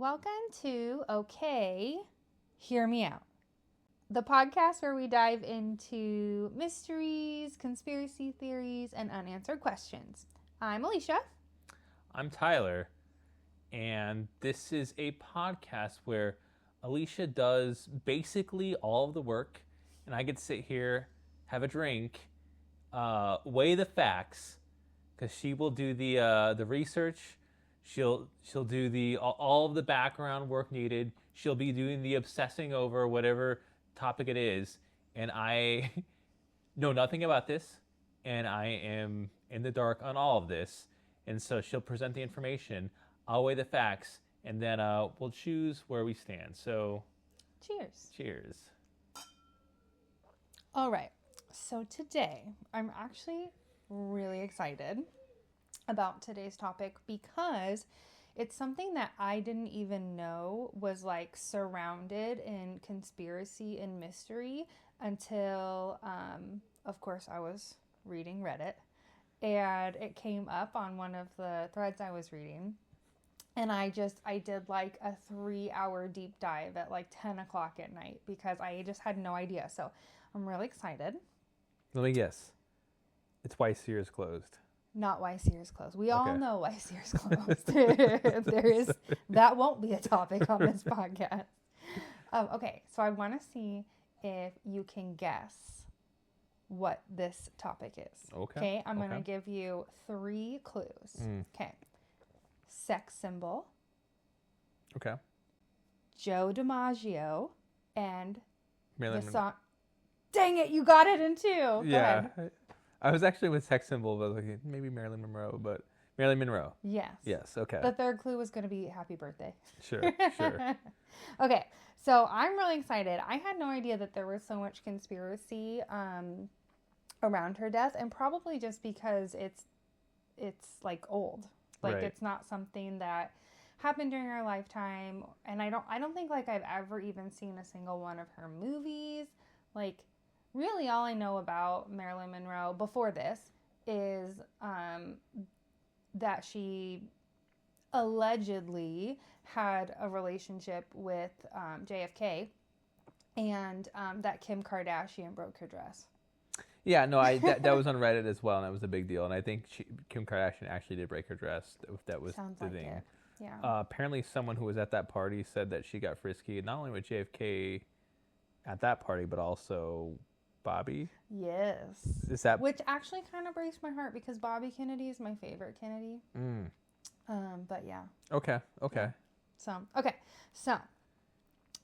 Welcome to Okay, Hear Me Out, the podcast where we dive into mysteries, conspiracy theories, and unanswered questions. I'm Alicia. I'm Tyler, and this is a podcast where Alicia does basically all of the work, and I get to sit here, have a drink, weigh the facts, because she will do the research. She'll do all of the background work needed. She'll be doing the obsessing over whatever topic it is, and I know nothing about this, and I am in the dark on all of this. And so she'll present the information, I'll weigh the facts, and then we'll choose where we stand. So, cheers. Cheers. All right. So today, I'm actually really excited about today's topic because it's something that I didn't even know was like surrounded in conspiracy and mystery until, of course, I was reading Reddit. And it came up on one of the threads I was reading. And I did like a 3-hour deep dive at like 10 o'clock at night because I just had no idea. So I'm really excited. Let me guess. It's why Sears closed. Not why Sears closed. We all know why Sears closed. That won't be a topic on this podcast. Okay, so I want to see if you can guess what this topic is. Okay, I'm going to give you 3 clues. Okay. Sex symbol. Okay. Joe DiMaggio and Marilyn the song. Dang it, you got it in 2. Go yeah. ahead. I was actually with sex symbol, but like, maybe Marilyn Monroe, but Marilyn Monroe. Yes. Yes, okay. The third clue was going to be happy birthday. Sure. Okay, so I'm really excited. I had no idea that there was so much conspiracy around her death, and probably just because it's like old. Like Right. It's not something that happened during her lifetime, and I don't think like I've ever even seen a single one of her movies. Like really all I know about Marilyn Monroe before this is that she allegedly had a relationship with JFK, and that Kim Kardashian broke her dress. Yeah, no, that was on Reddit as well, and that was a big deal. And I think Kim Kardashian actually did break her dress. That was Sounds the like thing. it. Yeah. Apparently, someone who was at that party said that she got frisky, not only with JFK at that party, but also Bobby. Yes. Is that which actually kind of breaks my heart because Bobby Kennedy is my favorite Kennedy. But yeah. Okay. Yeah. So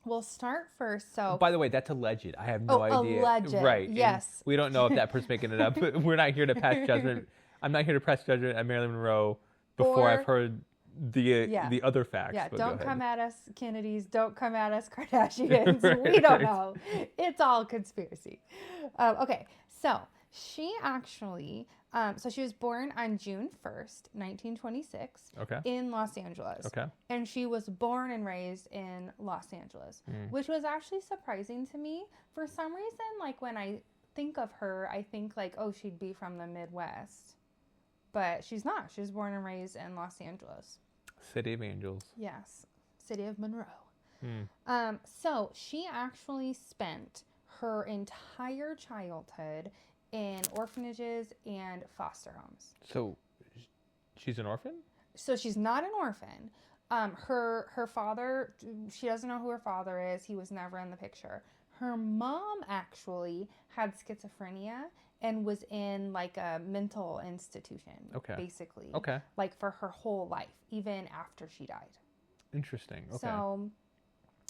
we'll start first. So by the way, that's alleged. I have no idea. Alleged. Right. Yes. And we don't know if that person's making it up. We're not here to pass judgment. I'm not here to pass judgment on Marilyn Monroe before I've heard the other facts. Yeah, but don't come at us Kennedys. Don't come at us Kardashians. We don't know. It's all conspiracy. Okay, so she actually, so she was born on June 1st, 1926 in Los Angeles. Okay. And she was born and raised in Los Angeles, which was actually surprising to me. For some reason, like when I think of her, I think like, oh, she'd be from the Midwest. But she's not. She was born and raised in Los Angeles. City of Angels. Yes. City of Monroe. So she actually spent her entire childhood in orphanages and foster homes. So she's an orphan? So she's not an orphan. Her father, she doesn't know who her father is. He was never in the picture. Her mom actually had schizophrenia and was in like a mental institution, basically. Okay. Like for her whole life, even after she died. Interesting. Okay. So,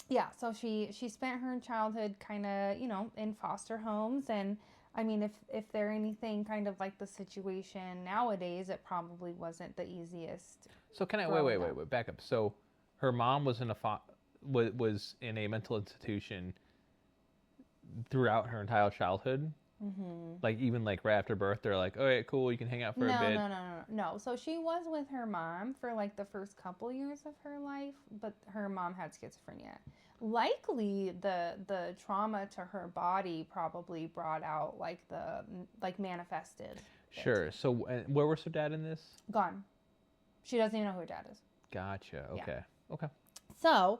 yeah, so she spent her childhood kind of, in foster homes. And I mean, if they're anything kind of like the situation nowadays, it probably wasn't the easiest. So can I wait, back up. So her mom was in was in a mental institution throughout her entire childhood. Like even like right after birth, they're like, "Okay, cool, you can hang out for a bit." No. So she was with her mom for like the first couple years of her life, but her mom had schizophrenia. Likely, the trauma to her body probably brought out manifested. Sure. So where was her dad in this? Gone. She doesn't even know who her dad is. Gotcha. Okay. Yeah. Okay. So,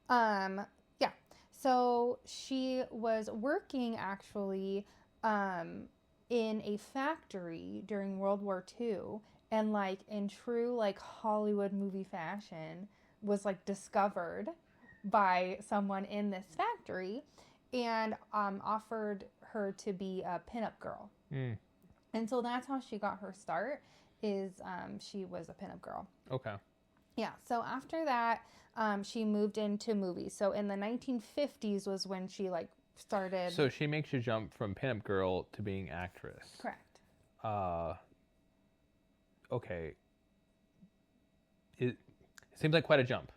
yeah. So she was working actually in a factory during World War II, and like in true like Hollywood movie fashion, was like discovered by someone in this factory, and offered her to be a pinup girl. Mm. And so that's how she got her start. Is she was a pinup girl. Okay. Yeah. So after that, she moved into movies. So in the 1950s was when she like started. So she makes you jump from pinup girl to being actress. Correct. Okay. It seems like quite a jump.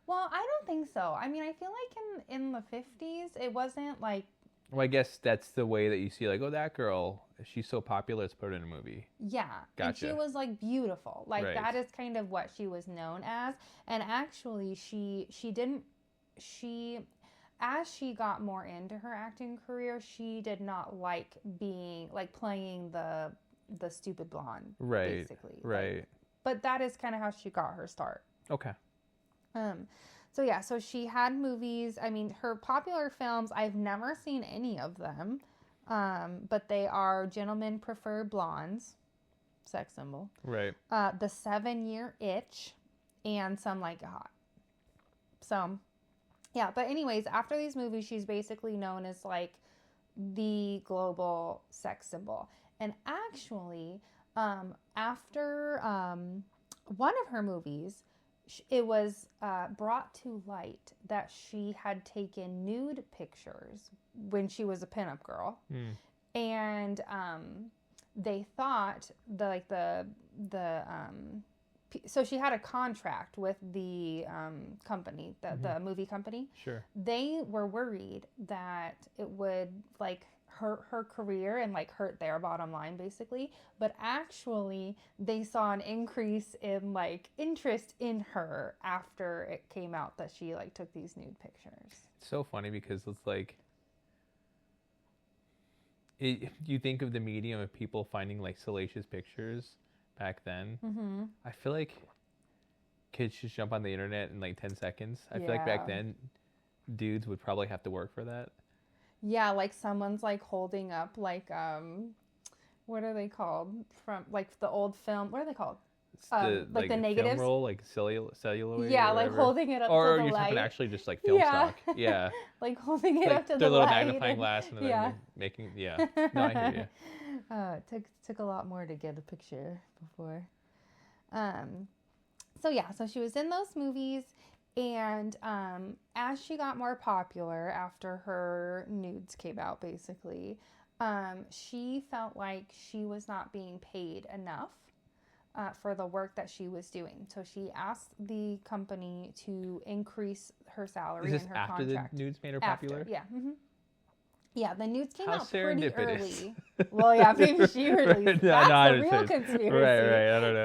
Well, I don't think so. I mean, I feel like in the 50s, it wasn't like. Well, I guess that's the way that you see, like, oh, that girl, she's so popular, let's put her in a movie. Yeah. Gotcha. And she was like beautiful. Like Right. that is kind of what she was known as. And actually, she didn't. As she got more into her acting career, she did not like playing the stupid blonde. Right. Basically. Right. Like, but that is kind of how she got her start. Okay. So yeah, so she had movies. I mean, her popular films, I've never seen any of them. But they are Gentlemen Prefer Blondes, sex symbol. Right. The 7-Year Itch, and Some Like It Hot. So, yeah, but anyways, after these movies, she's basically known as like the global sex symbol. And actually, after one of her movies, it was brought to light that she had taken nude pictures when she was a pinup girl. And they thought so she had a contract with the company, the movie company. Sure. They were worried that it would like hurt her career and like hurt their bottom line basically, but actually they saw an increase in like interest in her after it came out that she like took these nude pictures. It's so funny because it's like you think of the medium of people finding like salacious pictures back then. I feel like kids just jump on the internet in like 10 seconds. I feel like back then dudes would probably have to work for that. Yeah, like someone's like holding up like what are they called from like the old film? What are they called? Like the negatives, film roll, like celluloid. Yeah, like holding it up to the light. Or you're talking actually just like film stock. Yeah. Like holding it like up to the their little light. magnifying glass and then making. Yeah. No, I hear you. It took a lot more to get a picture before. So she was in those movies. And as she got more popular after her nudes came out, basically, she felt like she was not being paid enough for the work that she was doing. So she asked the company to increase her salary and her contract. Is this after the nudes made her popular? Yeah. Yeah, the nudes came out pretty early. Well, yeah, maybe she released. That's the real conspiracy. Right. I don't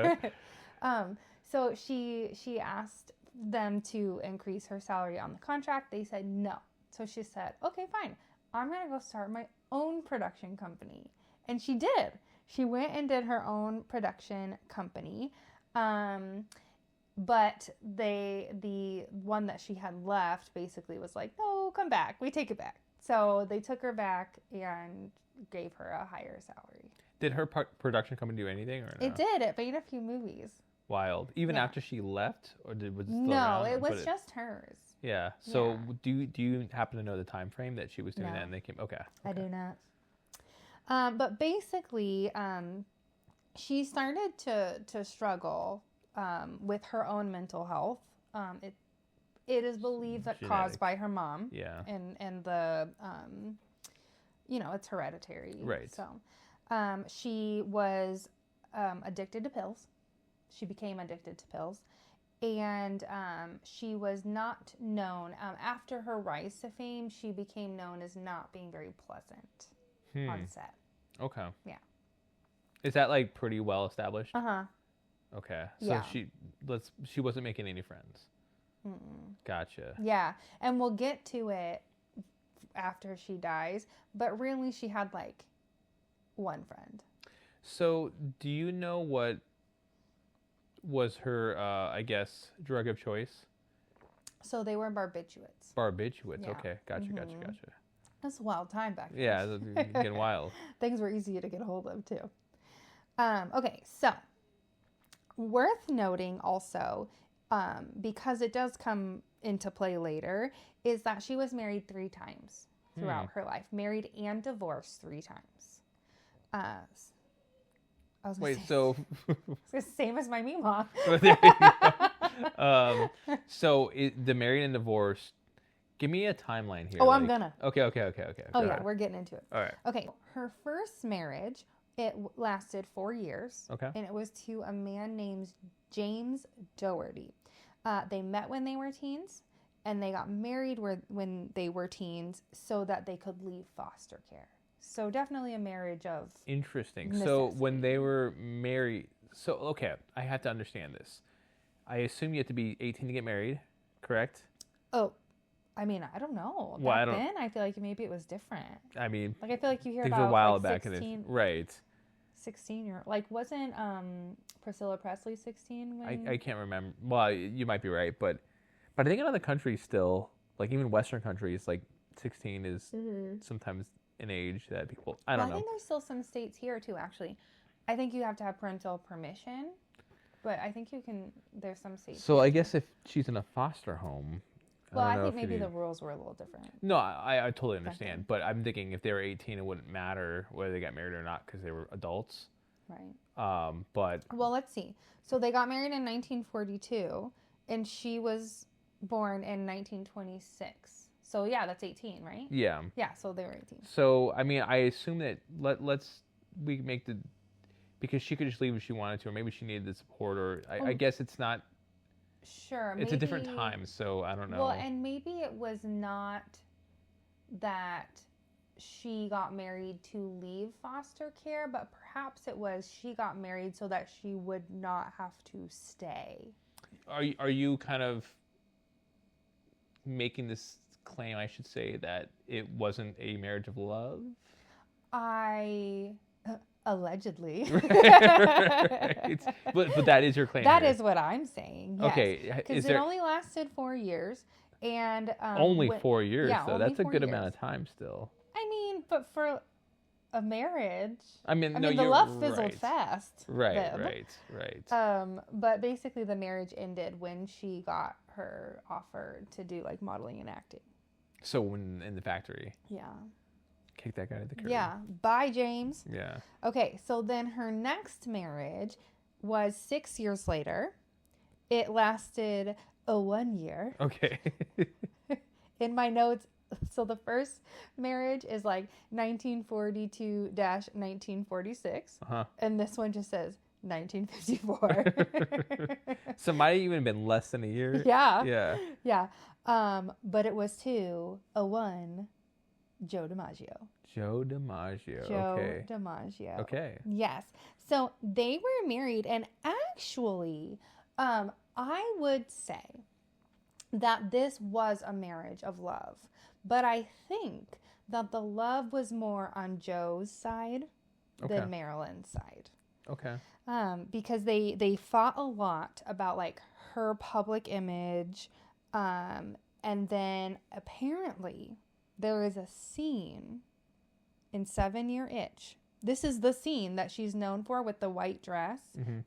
know. So she asked them to increase her salary on the contract. They said no. So she said, okay, fine. I'm going to go start my own production company. And she did. She went and did her own production company. But the one that she had left basically was like, no, come back. We take it back. So they took her back and gave her a higher salary. Did her production company do anything or no? It did. It made a few movies. Wild. Even after she left, or was it still no? Around? It was just hers. Yeah. So do you happen to know the time frame that she was doing that and they came? Okay. I do not. But basically, she started to struggle with her own mental health. It is believed that caused by her mom. Yeah. And the it's hereditary. Right. So, she was addicted to pills. She became addicted to pills. And she was not known, after her rise to fame, she became known as not being very pleasant on set. Okay. Yeah. Is that like pretty well established? Uh-huh. Okay. So she wasn't making any friends. Mm-mm. Gotcha. Yeah. And we'll get to it after she dies, but really she had like one friend. So do you know what was her, I guess, drug of choice? So they were barbiturates. Barbiturates. Yeah. Okay, gotcha. That's a wild time back then. Yeah, it's getting wild. Things were easy to get a hold of too. Okay, so worth noting also, because it does come into play later, is that she was married 3 times throughout her life. Married and divorced 3 times. I was gonna Wait, say, so it's the same as my Mima. there you go. So the married and divorced. Give me a timeline here. Oh, I'm gonna. Okay. Oh, Go yeah, ahead. we're getting into it. All right. Okay, her first marriage, it lasted 4 years. Okay. And it was to a man named James Doherty. They met when they were teens, and they got married when they were teens so that they could leave foster care. So definitely a marriage of Interesting. necessity. So when they were married, okay, I have to understand this. I assume you have to be 18 to get married, correct? Oh, I mean, I don't know. Well, Back then, I feel like maybe it was different. I mean, Like, I feel like you hear things about were wild like back in 16, the right. 16 like, wasn't Priscilla Presley 16 when? I can't remember. Well, you might be right, but I think in other countries still, like even Western countries, like 16 is sometimes an age that people. I don't know. I think there's still some states here too. Actually, I think you have to have parental permission, but I think you can. There's some states. So I guess if she's in a foster home. Well, I think maybe the rules were a little different. No, I totally understand, but I'm thinking if they were 18, it wouldn't matter whether they got married or not because they were adults. Right. But well, let's see. So they got married in 1942, and she was born in 1926. So yeah, that's 18, right? Yeah. Yeah. So they were 18. So I mean, I assume that we make the because she could just leave if she wanted to, or maybe she needed the support, or I guess it's not. Sure. It's a different time, so I don't know. Well, and maybe it was not that she got married to leave foster care, but perhaps it was she got married so that she would not have to stay. Are you kind of making this claim, I should say, that it wasn't a marriage of love? Allegedly. Right. But that is your claim. That here. is what I'm saying. Yes. Okay. Because it only lasted 4 years. And only 4 years, yeah, though. That's a good amount of time still. I mean, but for a marriage, I mean, the love fizzled fast. Right. But basically the marriage ended when she got her offer to do like modeling and acting. So when in the factory. Yeah. Kick that guy to the curb. Yeah. Bye, James. Yeah. Okay, so then her next marriage was 6 years later. It lasted 1 year. Okay. In my notes, so the first marriage is like 1942-1946. Uh-huh. And this one just says 1954. So it might have even been less than a year. Yeah. Yeah. But it was to a one Joe DiMaggio. Joe DiMaggio. Joe DiMaggio. Okay. Yes. So they were married, and actually, I would say that this was a marriage of love. But I think that the love was more on Joe's side than Marilyn's side. Okay. Because they fought a lot about like her public image. And then apparently there is a scene in 7 Year Itch. This is the scene that she's known for with the white dress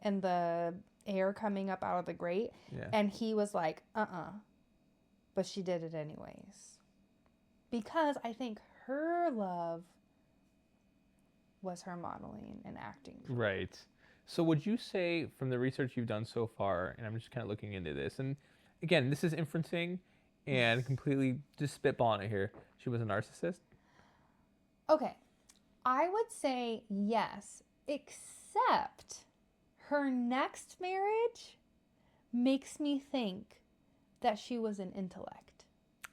and the air coming up out of the grate. Yeah. And he was like, but she did it anyways. Because I think her love was her modeling and acting. Right. So would you say from the research you've done so far, and I'm just kind of looking into this, and again, this is inferencing and completely just spitballing it here, she was a narcissist? Okay. I would say yes, except her next marriage makes me think that she was an intellect.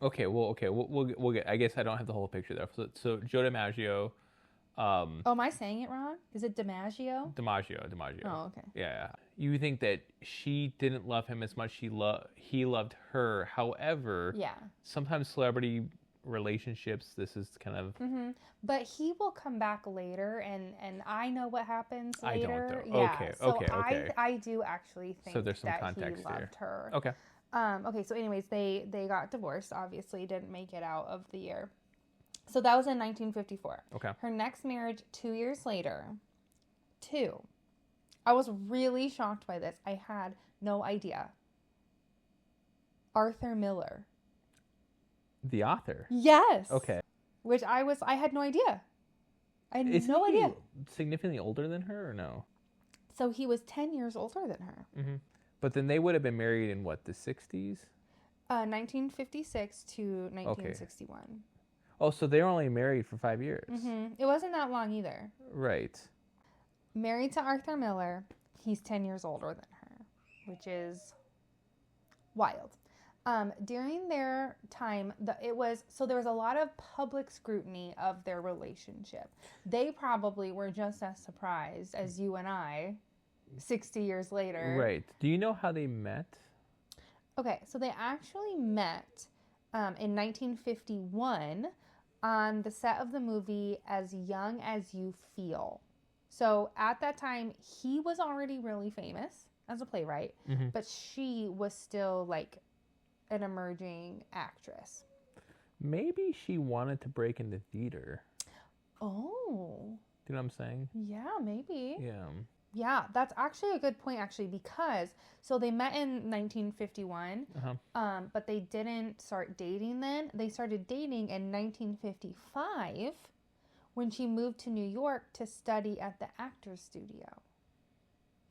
Okay, we'll get. I guess I don't have the whole picture there. So Joe DiMaggio. Oh, am I saying it wrong? Is it DiMaggio? DiMaggio. Oh, okay. Yeah. You think that she didn't love him as much he loved her. However, sometimes celebrity relationships, this is kind of. Mm-hmm. But he will come back later, and I know what happens later. I don't, though. Yeah. Okay. I do actually think so there's some that context he loved her. Okay. Okay, so anyways, they got divorced, obviously, didn't make it out of the year. So that was in 1954. Okay. Her next marriage 2 years later. I was really shocked by this. I had no idea. Arthur Miller. The author? Yes. Okay. Which I had no idea. I had Isn't no he idea. significantly older than her or no? So he was 10 years older than her. Mm-hmm. But then they would have been married in what, the 60s? 1956 to 1961. Okay. Oh, so they were only married for 5 years. Mm-hmm. It wasn't that long either. Right. Married to Arthur Miller. He's 10 years older than her, which is wild. During their time, there was a lot of public scrutiny of their relationship. They probably were just as surprised as you and I 60 years later. Right. Do you know how they met? Okay, so they actually met in 1951 on the set of the movie As Young as You Feel. So at that time, he was already really famous as a playwright, but she was still like an emerging actress. Maybe she wanted to break into theater. Oh. Do you know what I'm saying? Yeah, maybe. Yeah. Yeah, that's actually a good point, actually, because so they met in 1951, but they didn't start dating then. They started dating in 1955 when she moved to New York to study at the Actors Studio.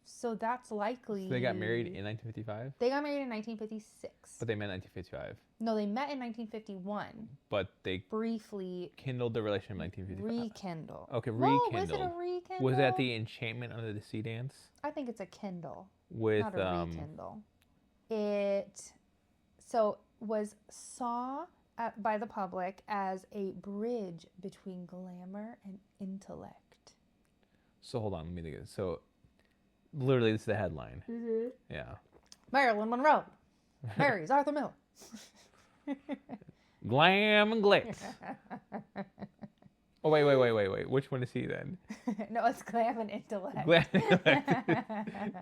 So that's likely... So they got married in 1955? They got married in 1956. But they met in 1955? No, they met in 1951. But they... Briefly... Kindled the relationship in 1955? Rekindle. Okay, Whoa, rekindled. Was it a rekindle? Was that the Enchantment Under the Sea dance? I think it's a kindle. With, not a rekindle. It... So, was by the public as a bridge between glamour and intellect. So, hold on, let me think of this. So... Literally, this is the headline. Mm-hmm. Yeah. Marilyn Monroe marries Arthur Miller. Glam and glitz. Oh, wait. Which one is he then? No, it's glam and intellect. Glam and intellect.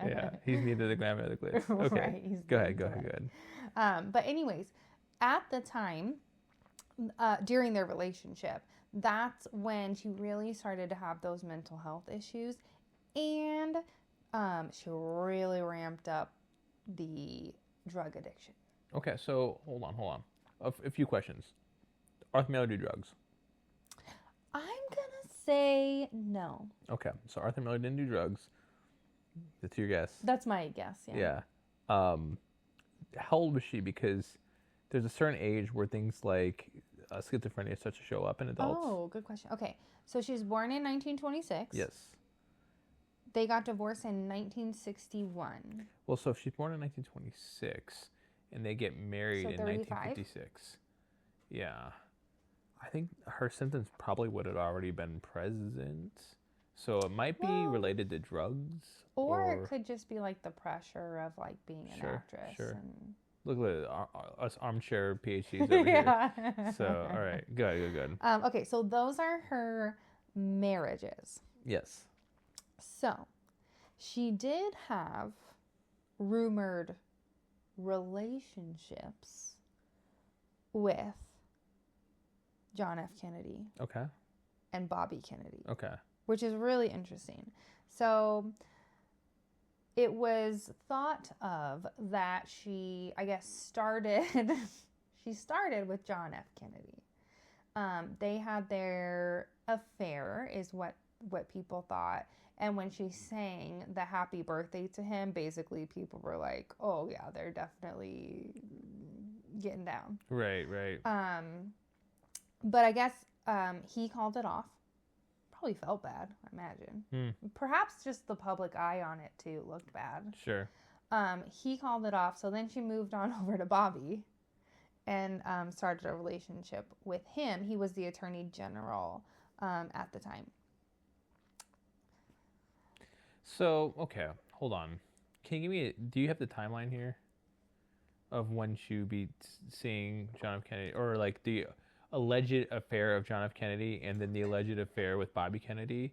Yeah, he's neither the glam nor the glitz. Okay, right, go ahead. But anyways, at the time, during their relationship, that's when she really started to have those mental health issues, and she really ramped up the drug addiction. Okay, so hold on. A few questions. Arthur Miller do drugs? I'm gonna say no. Okay, so Arthur Miller didn't do drugs. That's your guess? That's my guess, yeah. Yeah. How old was she? Because there's a certain age where things like schizophrenia start to show up in adults. Oh, good question. Okay, so she was born in 1926. Yes. They got divorced in 1961. Well, so if she's born in 1926 and they get married in 1956, yeah, I think her symptoms probably would have already been present. So it might be related to drugs. Or it could just be like the pressure of like being an actress. Sure. And... Look at us armchair PhDs over here. So, all right, good. Okay, so those are her marriages. Yes. So, she did have rumored relationships with John F. Kennedy. Okay. And Bobby Kennedy. Okay. Which is really interesting. So, it was thought of that she, I guess, started with John F. Kennedy. They had their affair, is what people thought. And when she sang the happy birthday to him, basically people were like, oh yeah, they're definitely getting down. Right. But I guess he called it off. Probably felt bad, I imagine. Perhaps just the public eye on it too looked bad. Sure. He called it off. So then she moved on over to Bobby and started a relationship with him. He was the attorney general at the time. So, okay, hold on. Can you give me do you have the timeline here of when she would be seeing John F. Kennedy, or like the alleged affair of John F. Kennedy and then the alleged affair with Bobby Kennedy?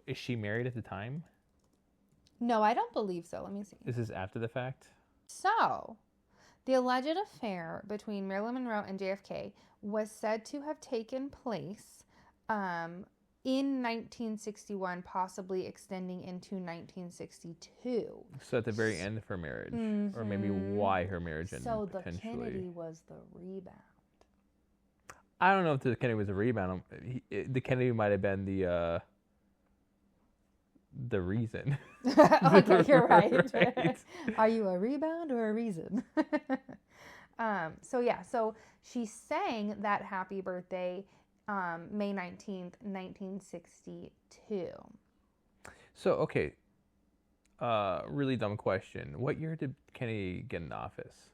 Is she married at the time? No, I don't believe so. Let me see. This is after the fact? So, The alleged affair between Marilyn Monroe and JFK was said to have taken place in 1961, possibly extending into 1962. So at the very end of her marriage, or maybe why her marriage ended. So the potentially. Kennedy was the rebound. I don't know if the Kennedy was a rebound. The Kennedy might have been the reason. Okay, you're right. Right. Are you a rebound or a reason? So she sang that happy birthday May 19th, 1962. So, okay. Really dumb question. What year did Kennedy get in office?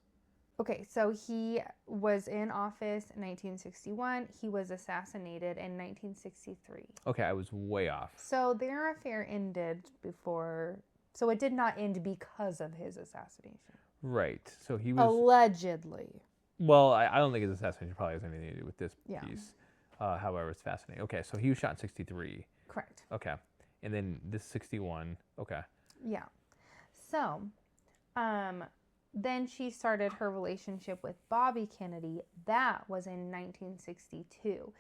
Okay, so he was in office in 1961. He was assassinated in 1963. Okay, I was way off. So their affair ended before. So it did not end because of his assassination. Right. So he was... Allegedly. Well, I don't think his assassination probably has anything to do with this Yeah. piece. However, it's fascinating. Okay, so he was shot in 63. Correct. Okay. And then this 61. Okay. Yeah. So, then she started her relationship with Bobby Kennedy. That was in 1962.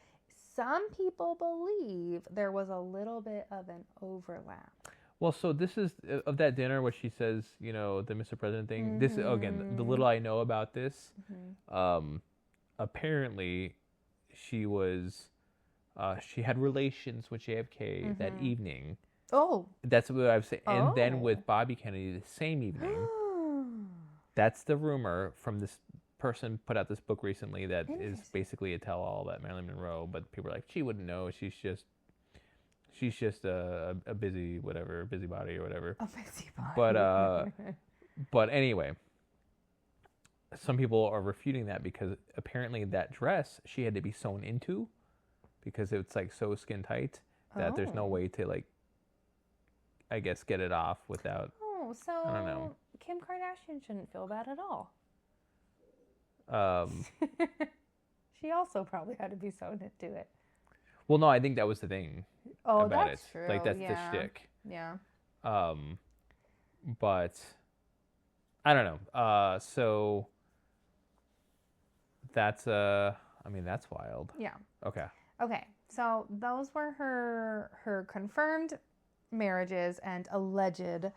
Some people believe there was a little bit of an overlap. Well, so this is of that dinner where she says, you know, the Mr. President thing. Mm-hmm. This, again, the little I know about this, apparently she was, she had relations with JFK that evening. Oh. That's what I was saying. And then with Bobby Kennedy the same evening. That's the rumor from this person put out this book recently that is basically a tell-all about Marilyn Monroe. But people are like, she wouldn't know. She's just a busybody or whatever. A busybody. But anyway, some people are refuting that because apparently that dress she had to be sewn into because it's like so skin tight that there's no way to like, I guess, get it off without. Oh, so I don't know. Kim Kardashian shouldn't feel bad at all. She also probably had to be sewn into it. Well, no, I think that was the thing. Oh, about that's it. true. Like that's yeah. the shtick. Yeah. But I don't know. So that's I mean that's wild. Yeah. Okay. Okay. So those were her confirmed marriages and alleged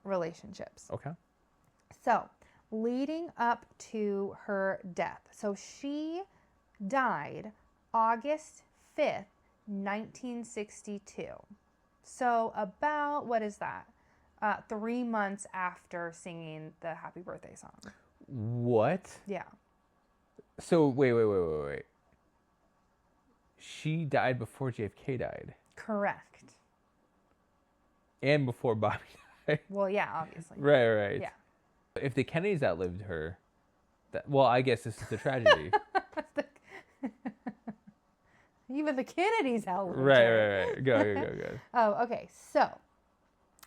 relationships. Okay. So leading up to her death. So she died August 5th, 1962. So about, what is that? 3 months after singing the happy birthday song. What? Yeah. So wait. She died before JFK died. Correct. And before Bobby died. Well, yeah, obviously. Right. Yeah. If the Kennedys outlived her, well, I guess this is the tragedy. Even the Kennedys outlived her. Right. Go. Oh, okay. So,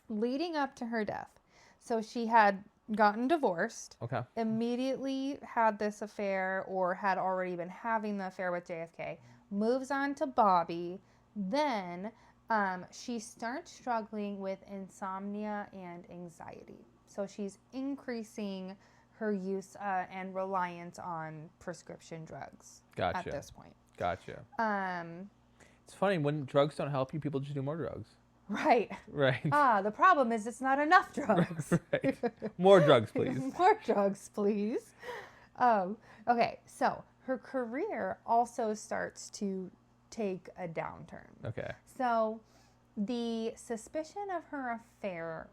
leading up to her death, so she had gotten divorced. Okay. Immediately had this affair or had already been having the affair with JFK. Moves on to Bobby. Then she starts struggling with insomnia and anxiety. So she's increasing her use and reliance on prescription drugs at this point. Gotcha. It's funny, when drugs don't help you, people just do more drugs. Right. The problem is it's not enough drugs. Right. More drugs, please. More drugs, please. Okay, so her career also starts to take a downturn. Okay. So the suspicion of her affair,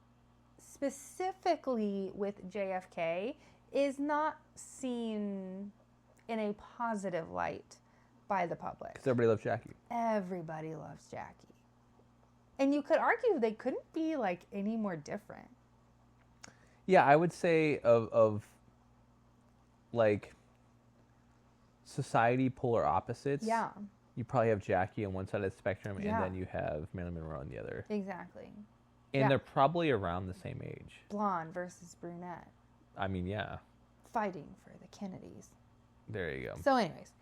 specifically with JFK, is not seen in a positive light by the public. Because everybody loves Jackie. Everybody loves Jackie. And you could argue they couldn't be like any more different. Yeah, I would say of like society polar opposites. Yeah. You probably have Jackie on one side of the spectrum, Yeah. and then you have Marilyn Monroe on the other. Exactly. And they're probably around the same age. Blonde versus brunette. I mean, yeah. Fighting for the Kennedys. There you go. So anyways,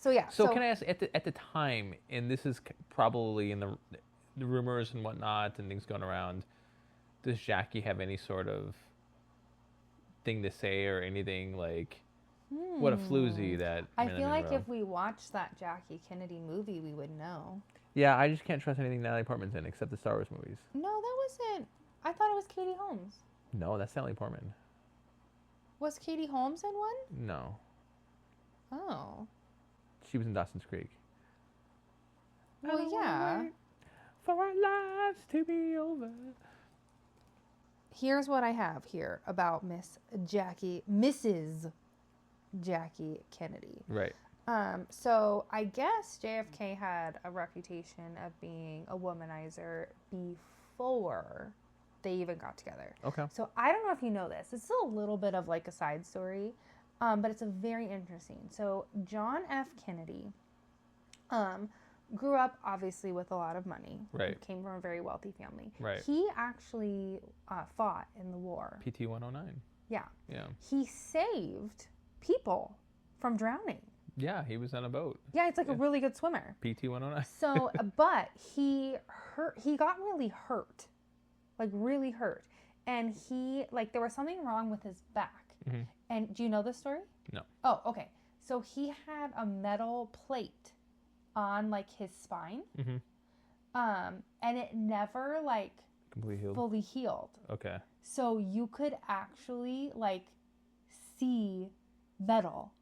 so yeah. So can I ask, at the time, and this is probably in the rumors and whatnot and things going around, does Jackie have any sort of thing to say or anything like, what a floozy that I Marilyn feel like Monroe. if we watched that Jackie Kennedy movie, we would know. Yeah, I just can't trust anything Natalie Portman's in except the Star Wars movies. No, that wasn't. I thought it was Katie Holmes. No, that's Natalie Portman. Was Katie Holmes in one? No. Oh. She was in Dawson's Creek. Well, yeah. For our lives to be over. Here's what I have here about Mrs. Jackie Kennedy. Right. So I guess JFK had a reputation of being a womanizer before they even got together. Okay. So I don't know if you know this. It's still a little bit of like a side story, but it's a very interesting. So John F. Kennedy grew up obviously with a lot of money. Right. Came from a very wealthy family. Right. He actually fought in the war. PT 109. Yeah. Yeah. He saved people from drowning. Yeah, he was on a boat. Yeah, it's like a really good swimmer. PT 109. So, but he got really hurt. Like really hurt. And there was something wrong with his back. Mm-hmm. And do you know this story? No. Oh, okay. So he had a metal plate on like his spine. Mm-hmm. And it never like Completely healed. fully healed. Okay. So you could actually like see metal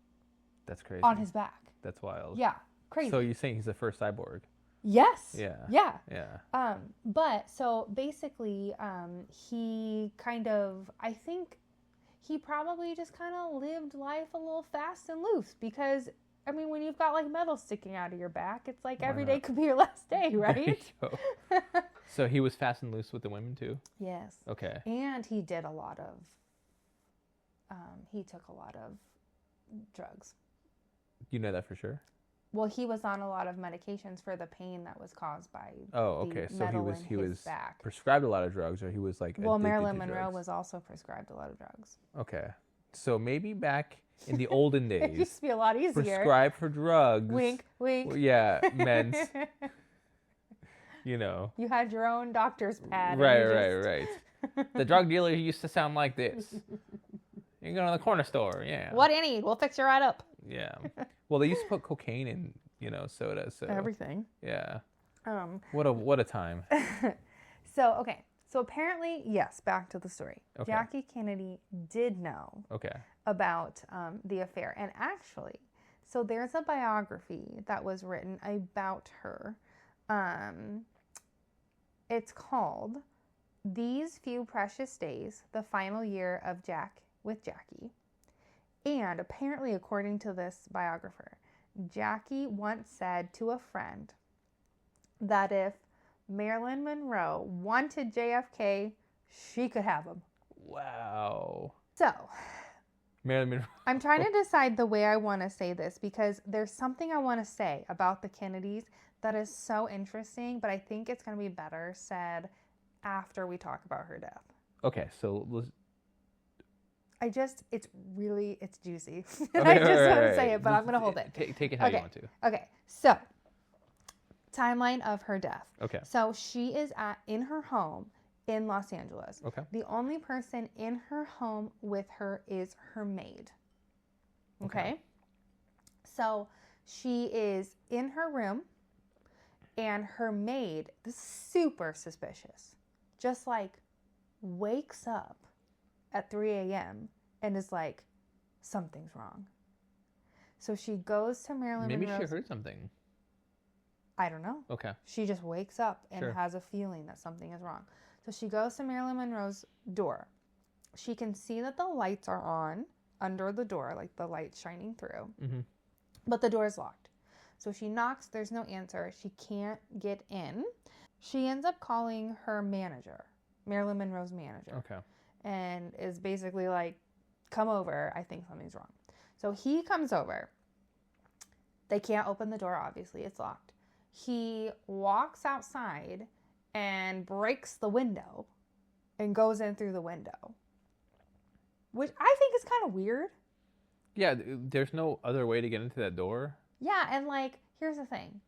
That's crazy. on his back. That's wild. Yeah. Crazy. So you're saying he's the first cyborg? Yes. Yeah. Yeah. Yeah. But so basically, he kind of, I think he probably just kind of lived life a little fast and loose because, I mean, when you've got like metal sticking out of your back, it's like Why every not? day could be your last day, right? So he was fast and loose with the women too? Yes. Okay. And he did a lot of, he took a lot of drugs. You know that for sure? Well, he was on a lot of medications for the pain that was caused by okay. the So metal he in his was back. prescribed a lot of drugs, or he was like Well, addicted Marilyn to Monroe drugs? was also prescribed a lot of drugs. Okay. So maybe back in the olden It days, used to be a lot easier. prescribed for drugs. Wink, wink. Well, yeah, meant, you know. You had your own doctor's pad. Right. The drug dealer used to sound like this. You go to the corner store, yeah. What do you need? We'll fix you right up. Yeah. Well, they used to put cocaine in, soda. So Everything. yeah. What a time. So apparently, yes, back to the story. Okay. Jackie Kennedy did know Okay. about the affair. And actually, so there's a biography that was written about her. It's called These Few Precious Days, the Final Year of Jack with Jackie. And apparently, according to this biographer, Jackie once said to a friend that if Marilyn Monroe wanted JFK, she could have him. Wow. So, Marilyn Monroe. I'm trying to decide the way I want to say this because there's something I want to say about the Kennedys that is so interesting, but I think it's going to be better said after we talk about her death. Okay, so let's... it's juicy. Okay, I just want to right. say it, but I'm going to hold it. Take it how you want to. Okay, so timeline of her death. Okay. So she is in her home in Los Angeles. Okay. The only person in her home with her is her maid. Okay. So she is in her room and her maid, this is super suspicious, just like wakes up at 3 a.m. and is like, something's wrong. So she goes to Marilyn Maybe Monroe's... she heard something. I don't know. Okay. She just wakes up and Sure. has a feeling that something is wrong. So she goes to Marilyn Monroe's door. She can see that the lights are on under the door, like the lights shining through. Mm-hmm. But the door is locked. So she knocks, there's no answer. She can't get in. She ends up calling her manager, Marilyn Monroe's manager. Okay. And is basically like, come over, I think something's wrong. So he comes over. They can't open the door, obviously, it's locked. He walks outside and breaks the window and goes in through the window, which I think is kind of weird. Yeah, there's no other way to get into that door. Yeah, and like, here's the thing.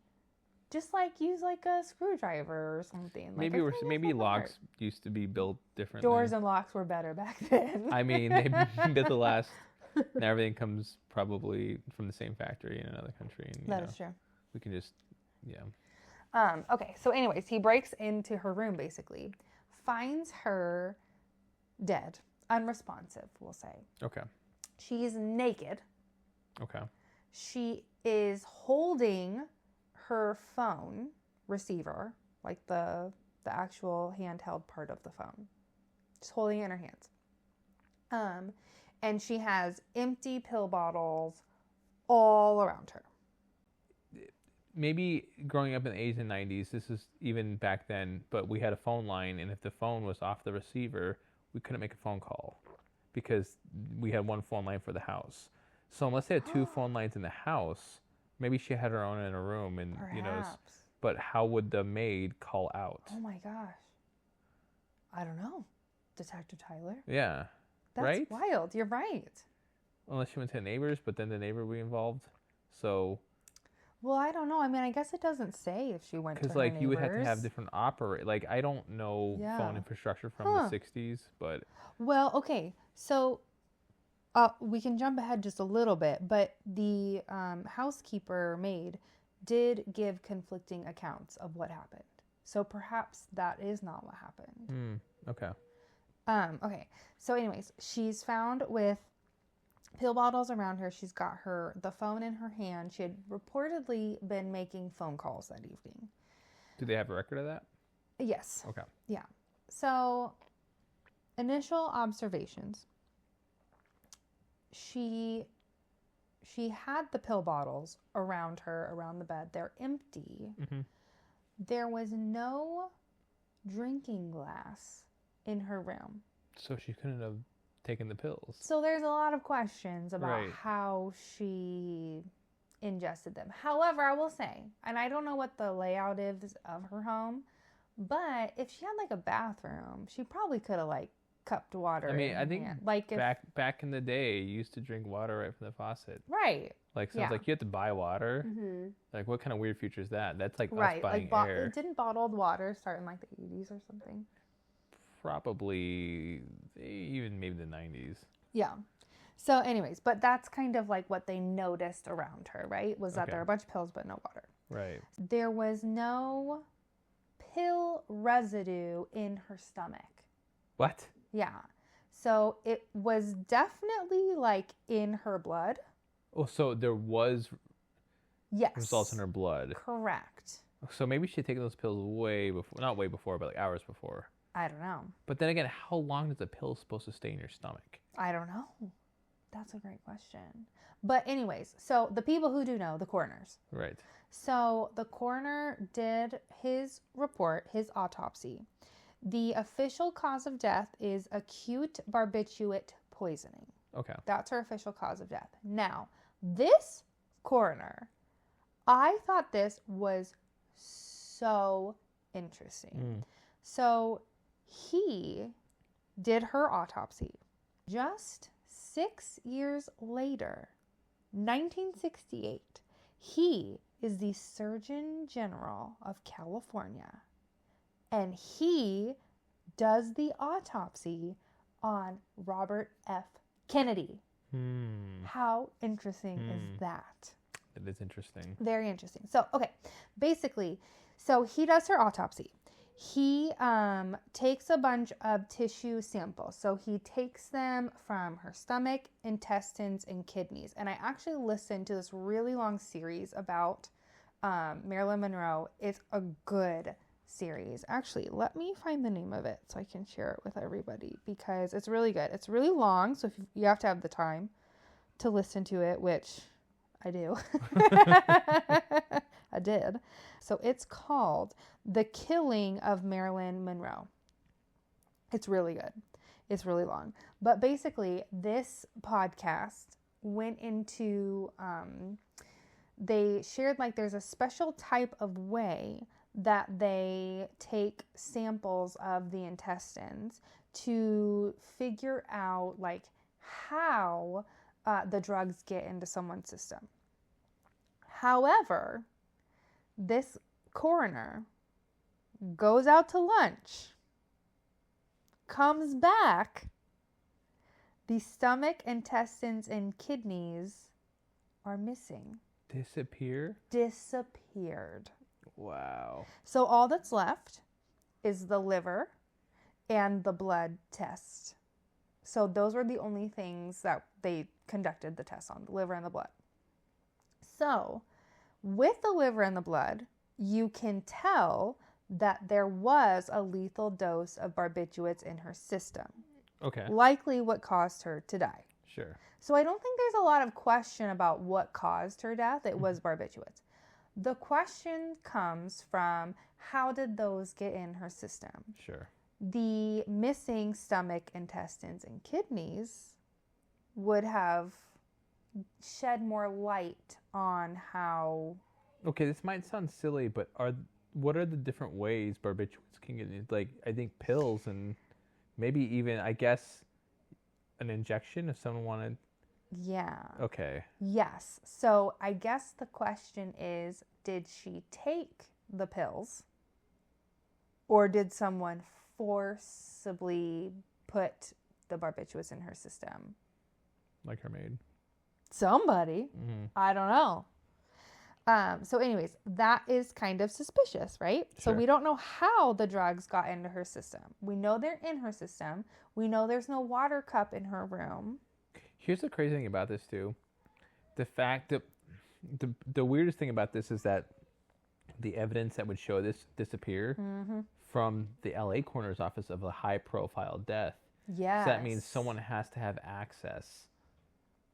Just like use like a screwdriver or something. Like, Maybe I we're feel like maybe that's not hard. locks used to be built differently. Doors and locks were better back then. I mean, they built the last, and everything comes probably from the same factory in another country, and That is true. we can just, yeah. Okay, so anyways, he breaks into her room basically, finds her dead, unresponsive, we'll say. Okay. She's naked. Okay. She is holding her phone receiver, like the actual handheld part of the phone. Just holding it in her hands. And she has empty pill bottles all around her. Maybe growing up in the 80s and 90s, this is even back then, but we had a phone line, and if the phone was off the receiver, we couldn't make a phone call because we had one phone line for the house. So unless they had two phone lines in the house, maybe she had her own in a room, and Perhaps. but how would the maid call out? Oh my gosh. I don't know. Detective Tyler. Yeah. That's right? wild. You're right. Unless she went to neighbors, but then the neighbor would be involved. So. Well, I don't know. I mean, I guess it doesn't say if she went to her because like neighbors. you would have to have different like I don't know phone infrastructure from the 60s, but. Well, okay. So we can jump ahead just a little bit, but the housekeeper maid did give conflicting accounts of what happened. So perhaps that is not what happened. Okay. Okay. So anyways, she's found with pill bottles around her. She's got the phone in her hand. She had reportedly been making phone calls that evening. Do they have a record of that? Yes. Okay. Yeah. So initial observations. She had the pill bottles around her, around the bed. They're empty. Mm-hmm. There was no drinking glass in her room. So she couldn't have taken the pills. So there's a lot of questions about Right. how she ingested them. However, I will say, and I don't know what the layout is of her home, but if she had like a bathroom, she probably could have like cupped water. I mean, I think like back in the day, you used to drink water right from the faucet. Right. Like, so it's like you have to buy water. Mm-hmm. Like, what kind of weird future is that? That's like us buying air. Didn't bottled water start in like the 80s or something? Probably even maybe the 90s. Yeah. So anyways, but that's kind of like what they noticed around her, right? Was that there were a bunch of pills but no water. Right. There was no pill residue in her stomach. What? Yeah. So it was definitely like in her blood. Oh, so there was results in her her blood. Correct. So maybe she had taken those pills way before, not way before, but like hours before. I don't know. But then again, how long is a pill supposed to stay in your stomach? I don't know. That's a great question. But anyways, so the people who do know, the coroners. Right. So the coroner did his report, his autopsy. The official cause of death is acute barbiturate poisoning. Okay. That's her official cause of death. Now, this coroner, I thought this was so interesting. So he did her autopsy. Just 6 years later, 1968, he is the Surgeon General of California. And he does the autopsy on Robert F. Kennedy. How interesting is that? It is interesting. Very interesting. So, okay, basically, so he does her autopsy. He takes a bunch of tissue samples. So he takes them from her stomach, intestines, and kidneys. And I actually listened to this really long series about Marilyn Monroe. It's a good series. Actually, let me find the name of it so I can share it with everybody because it's really good. It's really long, so if you have to have the time to listen to it, which I do. I did. So it's called The Killing of Marilyn Monroe. It's really good. It's really long. But basically, this podcast went into, they shared like there's a special type of way that they take samples of the intestines to figure out like how the drugs get into someone's system. However, this coroner goes out to lunch, comes back, the stomach, intestines, and kidneys are missing. Disappeared. Wow. So all that's left is the liver and the blood test. So those were the only things that they conducted the test on, the liver and the blood. So with the liver and the blood, you can tell that there was a lethal dose of barbiturates in her system. Okay. Likely what caused her to die. Sure. So I don't think there's a lot of question about what caused her death. It was barbiturates. The question comes from how did those get in her system? Sure. The missing stomach, intestines, and kidneys would have shed more light on how... Okay, this might sound silly, but what are the different ways barbiturates can get in? Like, I think pills and maybe even, I guess, an injection if someone wanted. Yeah. Okay. Yes. So I guess the question is, did she take the pills or did someone forcibly put the barbiturates in her system? Like her maid. Somebody. Mm-hmm. I don't know. So anyways, that is kind of suspicious, right? Sure. So we don't know how the drugs got into her system. We know they're in her system. We know there's no water cup in her room. Here's the crazy thing about this too. The fact that the weirdest thing about this is that the evidence that would show this disappear from the LA coroner's office of a high profile death. Yes. So that means someone has to have access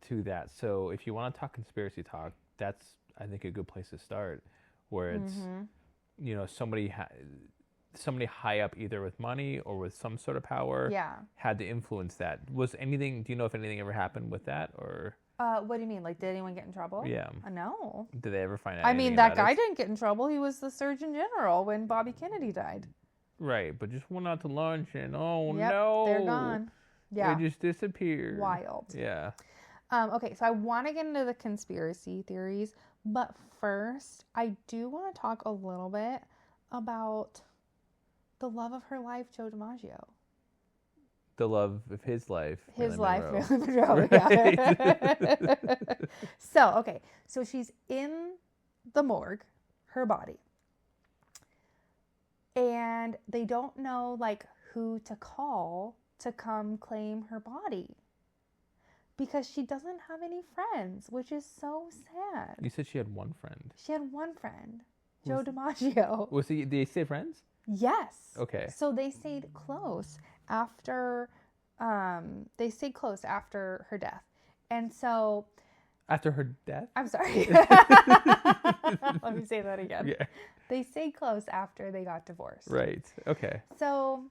to that. So if you want to talk conspiracy talk, that's, I think, a good place to start, where it's, you know, somebody high up either with money or with some sort of power had to influence that. Was anything, do you know if anything ever happened with that, or? What do you mean? Like, did anyone get in trouble? Yeah. No. Did they ever find out? I mean, that guy didn't get in trouble. He was the Surgeon General when Bobby Kennedy died. Right, but just went out to lunch and no. They're gone. Yeah. They just disappeared. Wild. Yeah. Okay, so I want to get into the conspiracy theories, but first, I do want to talk a little bit about the love of her life, Joe DiMaggio. The love of his life. His Marilyn life, Monroe. Marilyn Monroe, yeah. So she's in the morgue, her body. And they don't know, like, who to call to come claim her body. Because she doesn't have any friends, which is so sad. You said she had one friend. She had one friend, Joe DiMaggio. Did they stay friends? Yes. Okay. So they stayed close after her death. And so... After her death? I'm sorry. Let me say that again. Yeah. They stayed close after they got divorced. Right. Okay. So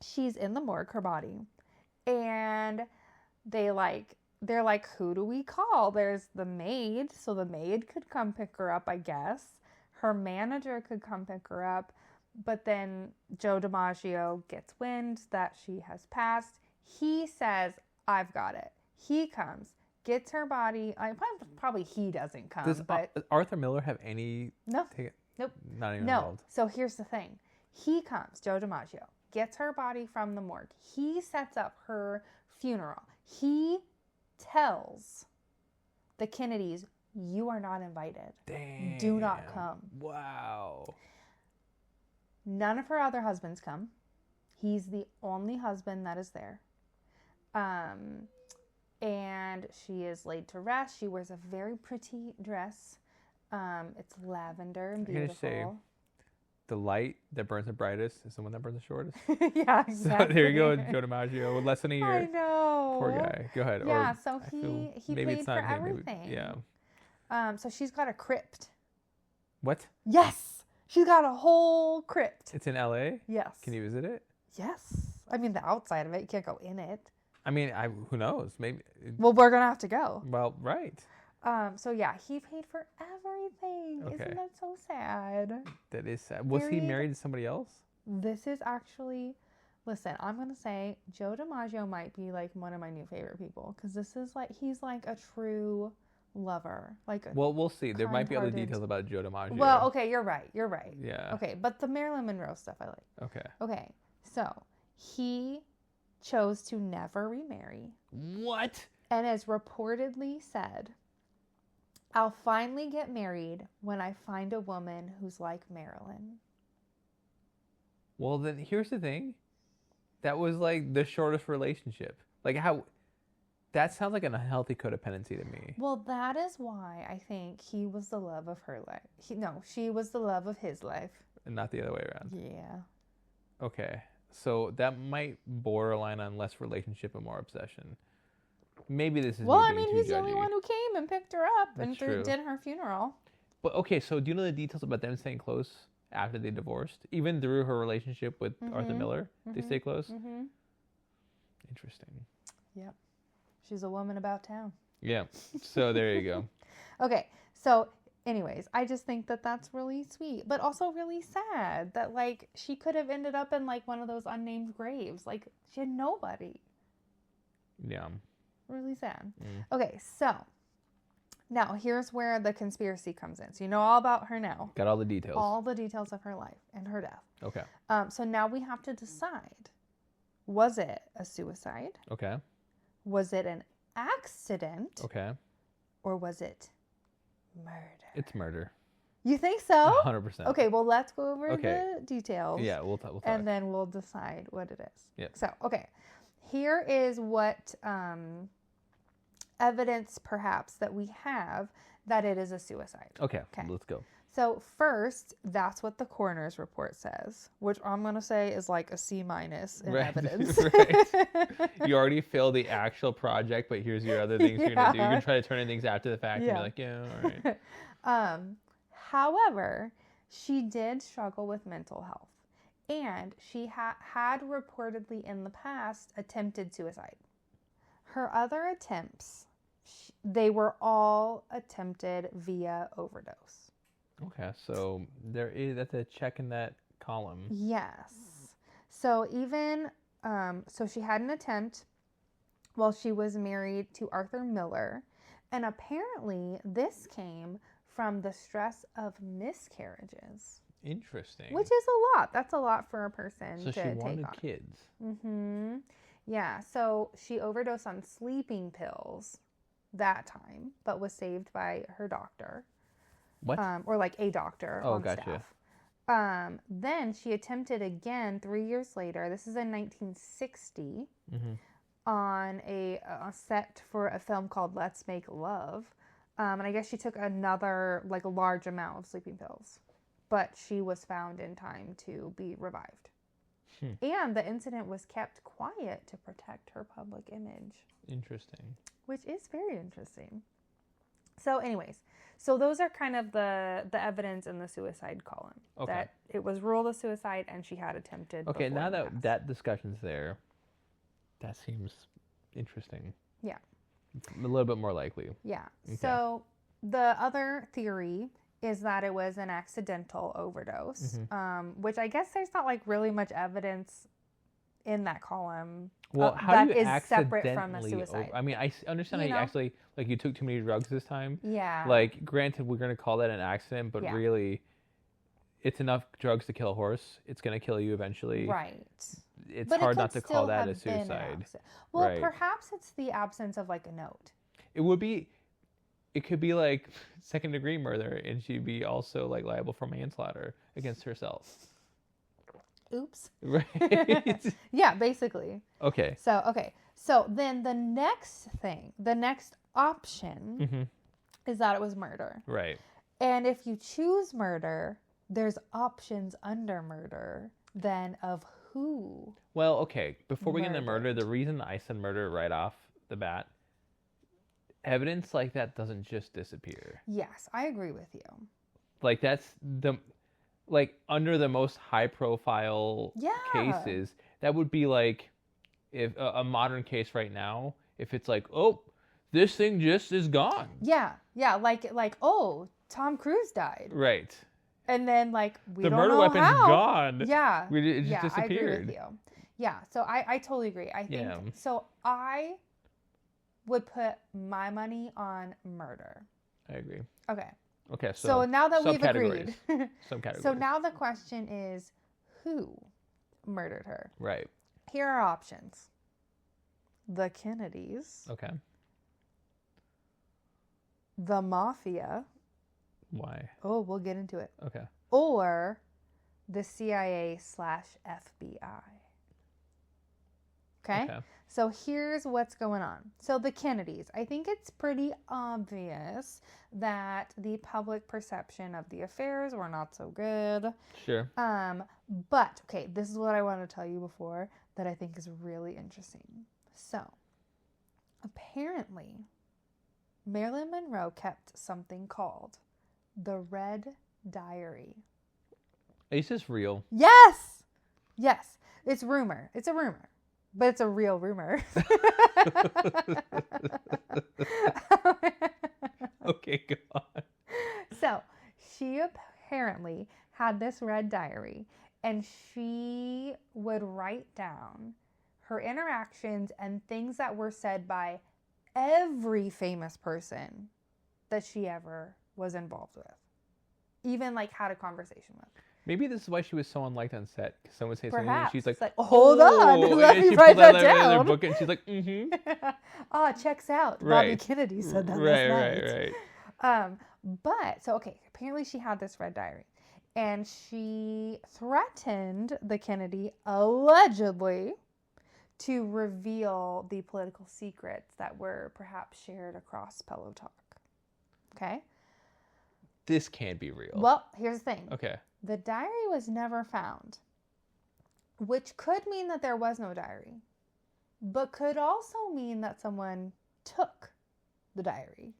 she's in the morgue, her body. And they're like, who do we call? There's the maid. So the maid could come pick her up, I guess. Her manager could come pick her up. But then Joe DiMaggio gets wind that she has passed. He says, I've got it. He comes, gets her body. Probably he doesn't come. Does Arthur Miller have any... No. Nope. Not even involved. So here's the thing. He comes, Joe DiMaggio, gets her body from the morgue. He sets up her funeral. He tells the Kennedys, you are not invited. Damn. Do not come. Wow. None of her other husbands come. He's the only husband that is there. And she is laid to rest. She wears a very pretty dress. It's lavender and beautiful. I'm gonna say, the light that burns the brightest is the one that burns the shortest. Yeah, exactly. So there you go, Joe DiMaggio. Less than a year. I know. Poor guy. Go ahead. Yeah, or so he paid for everything. Yeah. So she's got a crypt. What? Yes. She's got a whole crypt. It's in LA? Yes. Can you visit it? Yes. I mean, the outside of it. You can't go in it. I mean, who knows? Maybe. Well, we're going to have to go. Well, right. So yeah, he paid for everything. Okay. Isn't that so sad? That is sad. Was he married to somebody else? This is actually, listen, I'm going to say Joe DiMaggio might be like one of my new favorite people. Because this is like, he's like a true lover. Like, Well, we'll see. There might be other kind-hearted. details about Joe DiMaggio. Well, okay, you're right. You're right. Yeah. Okay, but the Marilyn Monroe stuff I like. Okay. Okay, so he chose to never remarry What? and has reportedly said, "I'll finally get married when I find a woman who's like Marilyn." Well, then here's the thing. That was like the shortest relationship. Like how... That sounds like an unhealthy codependency to me. Well, that is why I think he was the love of her life. She was the love of his life. And not the other way around. Yeah. Okay. So that might borderline on less relationship and more obsession. Maybe this is Well, me I being mean, too he's the judgy. only one who came and picked her up and That's true. did her funeral. But okay, so do you know the details about them staying close after they divorced? Even through her relationship with Arthur Miller, they stay close? Mm-hmm. Interesting. Yep. She's a woman about town. Yeah. So there you go. Okay. So anyways, I just think that that's really sweet, but also really sad that like she could have ended up in like one of those unnamed graves. Like she had nobody. Yeah. Really sad. Mm. Okay. So now here's where the conspiracy comes in. So you know all about her now. Got all the details. All the details of her life and her death. Okay. So now we have to decide, was it a suicide? Okay. Was it an accident? Okay. Or was it murder? It's murder. You think so? 100%. Okay, well, let's go over Okay. the details. Yeah, we'll talk. And then we'll decide what it is. Yep. So, okay. Here is what evidence perhaps that we have that it is a suicide. Okay, let's go. So first, that's what the coroner's report says, which I'm going to say is like a C- in evidence. Right. You already failed the actual project, but here's your other things you're going to do. You're going to try to turn in things after the fact and be like, yeah, all right. However, she did struggle with mental health, and she had reportedly in the past attempted suicide. Her other attempts, they were all attempted via overdose. Okay, so that's a check in that column. Yes. So even, so she had an attempt while she was married to Arthur Miller. And apparently this came from the stress of miscarriages. Interesting. Which is a lot. That's a lot for a person so to she take wanted on. kids. Mm-hmm. Yeah. So she overdosed on sleeping pills that time, but was saved by her doctor. What? Or like a doctor on gotcha. staff. Then she attempted again 3 years later. This is in 1960 on a set for a film called Let's Make Love. And I guess she took another like a large amount of sleeping pills, but she was found in time to be revived. And the incident was kept quiet to protect her public image. Interesting. Which is very interesting. So anyways, so those are kind of the evidence in the suicide column. Okay. That it was ruled a suicide and she had attempted. Okay, now before in the that past. discussion's there, that seems interesting. Yeah. A little bit more likely. Yeah. Okay. So the other theory is that it was an accidental overdose, which I guess there's not like really much evidence in that column. Well, how that do you is separate from a accidentally suicide. I mean, I understand You how know? you actually, like, you took too many drugs this time. Yeah. Like, granted, we're going to call that an accident, but Yeah. really, it's enough drugs to kill a horse. It's going to kill you eventually. Right. It's But hard it not could to call still that a have been an suicide. accident. Well, Right. perhaps it's the absence of like a note. It could be like second degree murder, and she'd be also like liable for manslaughter against herself. Oops. Right. Yeah, basically. Okay. So then the next option is that it was murder. Right. And if you choose murder, there's options under murder then of who. Well, okay. Before we get into murder, Murdered. the reason I said murder right off the bat, evidence like that doesn't just disappear. Yes, I agree with you. Like that's like under the most high profile cases, that would be like if a modern case right now, if it's like, oh, this thing just is gone. Yeah, like oh, Tom Cruise died. Right. And then like we The don't murder know weapon's how. gone. Yeah. It just I disappeared. agree with you. Yeah, so I totally agree. I think so would put my money on murder. I agree. Okay. Okay, So now that we've agreed. Subcategories. So now the question is, who murdered her? Right. Here are options. The Kennedys. Okay. The Mafia. Why? Oh, we'll get into it. Okay. Or the CIA/FBI. Okay? So here's what's going on. So the Kennedys, I think it's pretty obvious that the public perception of the affairs were not so good. Sure. But okay, this is what I want to tell you before that I think is really interesting. So apparently Marilyn Monroe kept something called the Red Diary. Is this real? Yes. Yes. It's rumor. It's a rumor. But it's a real rumor. Okay, go on. So she apparently had this red diary, and she would write down her interactions and things that were said by every famous person that she ever was involved with. Even like had a conversation with. Maybe this is why she was so unliked on set. Because someone would say something and she's like, hold on, let me write that down. Her book and she's like, checks out. Right. Bobby Kennedy said that right, last night. Right. But, so, okay, apparently she had this red diary. And she threatened the Kennedy, allegedly, to reveal the political secrets that were perhaps shared across Pillow Talk. Okay? This can't be real. Well, here's the thing. Okay. The diary was never found, which could mean that there was no diary, but could also mean that someone took the diary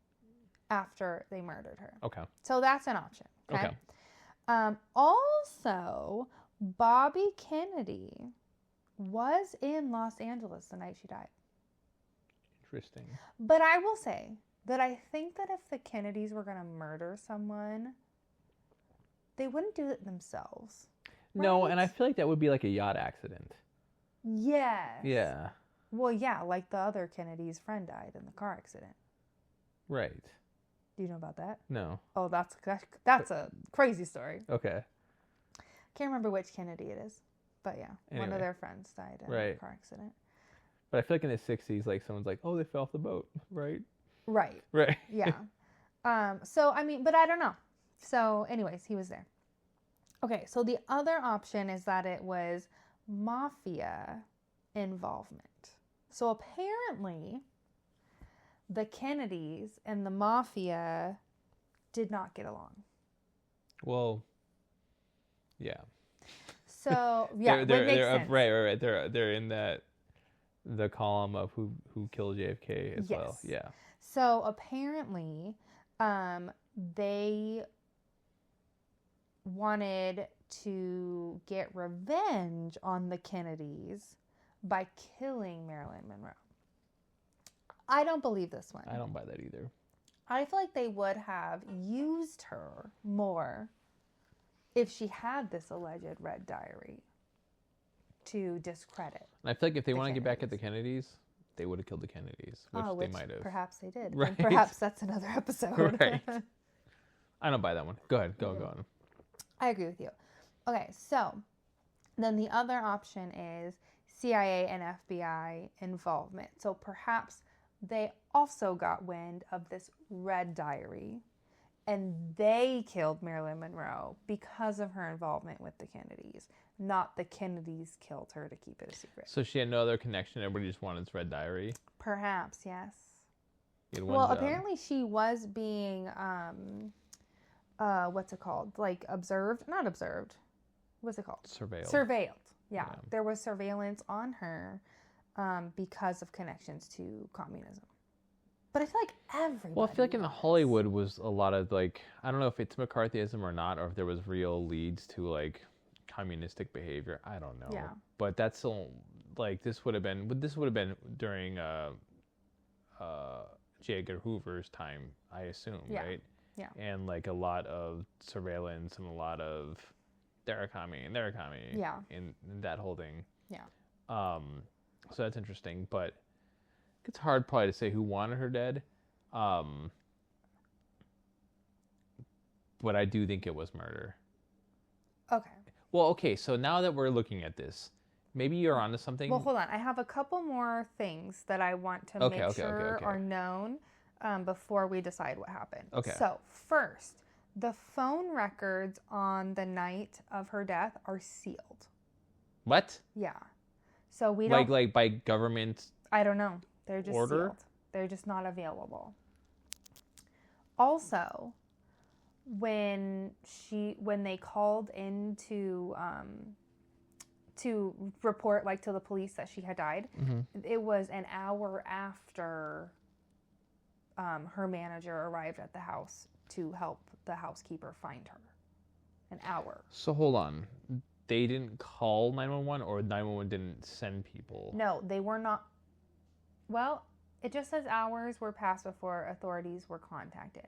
after they murdered her. Okay. So that's an option. Okay. Also, Bobby Kennedy was in Los Angeles the night she died. Interesting. But I will say that I think that if the Kennedys were going to murder someone, they wouldn't do it themselves. Right? No, and I feel like that would be like a yacht accident. Yes. Yeah. Well, yeah, like the other Kennedy's friend died in the car accident. Right. Do you know about that? No. Oh, that's a crazy story. Okay. Can't remember which Kennedy it is, but yeah, anyway. One of their friends died in a car accident. But I feel like in the 60s, like someone's like, oh, they fell off the boat, right? Right. Right. Yeah. So, I mean, but I don't know. So, anyways, he was there. Okay, so the other option is that it was mafia involvement. So, apparently, the Kennedys and the mafia did not get along. Well, yeah. So, yeah, they're makes sense. Right. They're in the column of who killed JFK as well. Yeah. So apparently, they wanted to get revenge on the Kennedys by killing Marilyn Monroe. I don't believe this one. I don't buy that either. I feel like they would have used her more if she had this alleged red diary to discredit. And I feel like if they want to get back at the Kennedys, they would have killed the Kennedys, which they might have. Perhaps they did. Right. And perhaps that's another episode. Right. I don't buy that one. Go ahead. Go on. I agree with you. Okay, so then the other option is CIA and FBI involvement. So perhaps they also got wind of this red diary and they killed Marilyn Monroe because of her involvement with the Kennedys. Not the Kennedys killed her to keep it a secret. So she had no other connection. Everybody just wanted this red diary. Perhaps, yes. Well, apparently she was being, what's it called? Like observed? Not observed. What's it called? Surveilled. Yeah. There was surveillance on her because of connections to communism. But I feel like everybody. Well, I feel like in Hollywood was a lot of like, I don't know if it's McCarthyism or not, or if there was real leads to like communistic behavior. I don't know. Yeah. But that's still like this would have been during J. Edgar Hoover's time, I assume, right? Yeah. And like a lot of surveillance and a lot of they're coming. Yeah. And that whole thing. Yeah. So that's interesting, but it's hard probably to say who wanted her dead. But I do think it was murder. Okay. Well, okay, so now that we're looking at this, maybe you're onto something. Well, hold on. I have a couple more things that I want to make sure are known before we decide what happened. Okay. So, first, the phone records on the night of her death are sealed. What? Yeah. So we don't... Like by government... I don't know. They're just order? sealed. They're just not available. Also, when they called in to report like to the police that she had died, it was an hour after her manager arrived at the house to help the housekeeper find her. An hour. So hold on. They didn't call 911 or 911 didn't send people? No, they were not. Well, it just says hours were passed before authorities were contacted.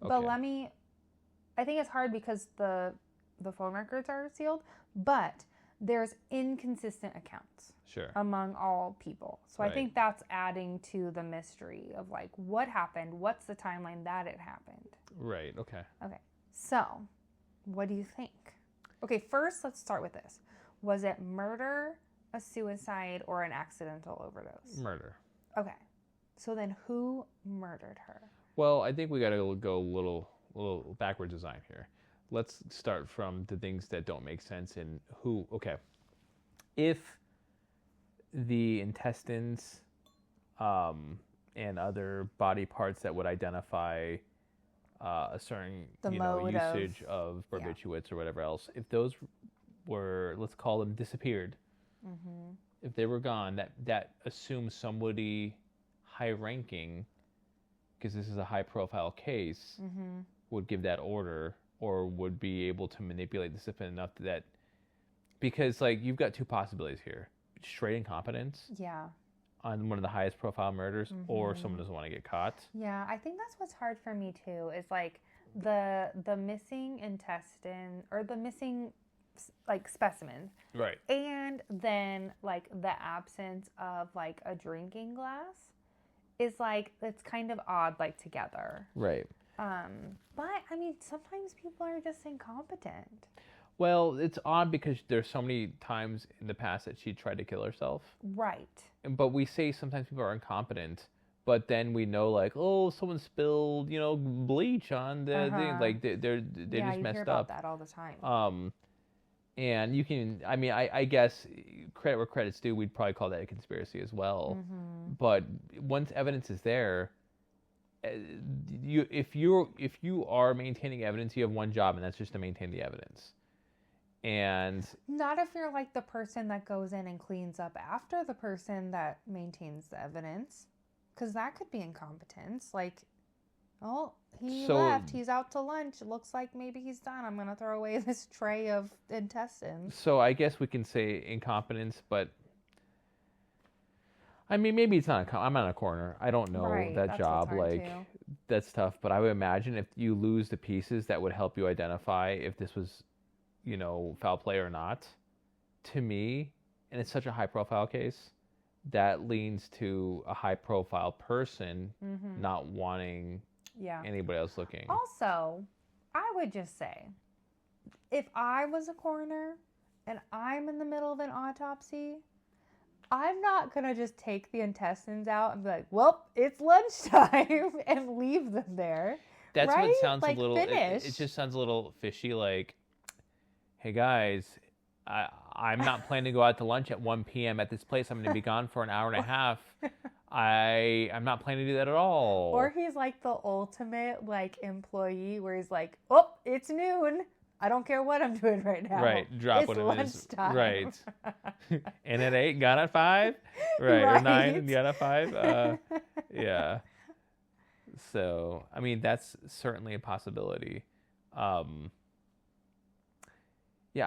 Okay. But I think it's hard because the phone records are sealed, but there's inconsistent accounts among all people. So I think that's adding to the mystery of like what happened, what's the timeline that it happened. Right, okay. Okay, so what do you think? Okay, first let's start with this. Was it murder, a suicide, or an accidental overdose? Murder. Okay, so then who murdered her? Well, I think we got to go a little backwards design here. Let's start from the things that don't make sense and who. Okay, if the intestines and other body parts that would identify a certain usage of barbiturates or whatever else, if those were, let's call them, disappeared, if they were gone, that assumes somebody high ranking, because this is a high profile case, would give that order or would be able to manipulate the system enough that, because like you've got two possibilities here: straight incompetence on one of the highest profile murders, or someone doesn't want to get caught. Yeah, I think that's what's hard for me too, is like the missing intestine or the missing like specimen, right? And then like the absence of like a drinking glass is like, it's kind of odd like together, right? But I mean, sometimes people are just incompetent. Well, it's odd because there's so many times in the past that she tried to kill herself. Right. But we say sometimes people are incompetent, but then we know like, oh, someone spilled, bleach on the thing. Like they just messed hear up. About that all the time. And you can, I mean, I guess credit where credit's due, we'd probably call that a conspiracy as well. But once evidence is there, if you are maintaining evidence, you have one job, and that's just to maintain the evidence. And not if you're like the person that goes in and cleans up after the person that maintains the evidence, because that could be incompetence. Like, oh, he left, he's out to lunch, it looks like maybe he's done, I'm gonna throw away this tray of intestines. So I guess we can say incompetence, but I mean, maybe it's not. I'm not a coroner. I don't know that job. Like, that's tough. But I would imagine if you lose the pieces that would help you identify if this was, foul play or not. To me, and it's such a high-profile case, that leans to a high-profile person not wanting anybody else looking. Also, I would just say, if I was a coroner and I'm in the middle of an autopsy, I'm not going to just take the intestines out and be like, well, it's lunchtime and leave them there. That's right? what sounds like, a little, it just sounds a little fishy. Like, hey guys, I'm not planning to go out to lunch at 1 p.m. at this place. I'm going to be gone for an hour and a half. I'm not planning to do that at all. Or he's like the ultimate like employee where he's like, oh, it's noon. I don't care what I'm doing right now. Right, drop it's what it lunchtime. is. Right. And at 8, gone at 5. Right, or 9, gone at 5. Yeah. So, I mean, that's certainly a possibility. Yeah,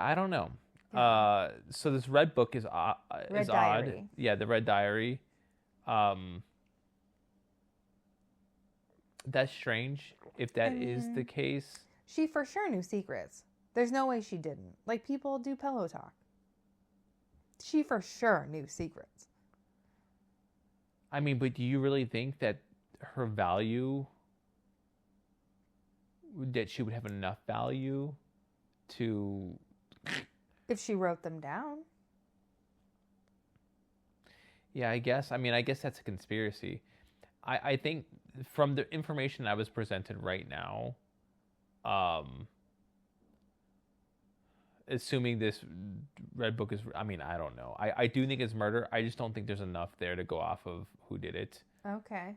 I don't know. Yeah. So this red book is odd. Yeah, the Red Diary. That's strange if that is the case. She for sure knew secrets. There's no way she didn't. Like, people do pillow talk. She for sure knew secrets. I mean, but do you really think that her value, that she would have enough value to... If she wrote them down. Yeah, I guess. I mean, I guess that's a conspiracy. I think from the information I was presented right now, assuming this red book is, I mean, I don't know. I do think it's murder. I just don't think there's enough there to go off of who did it. Okay.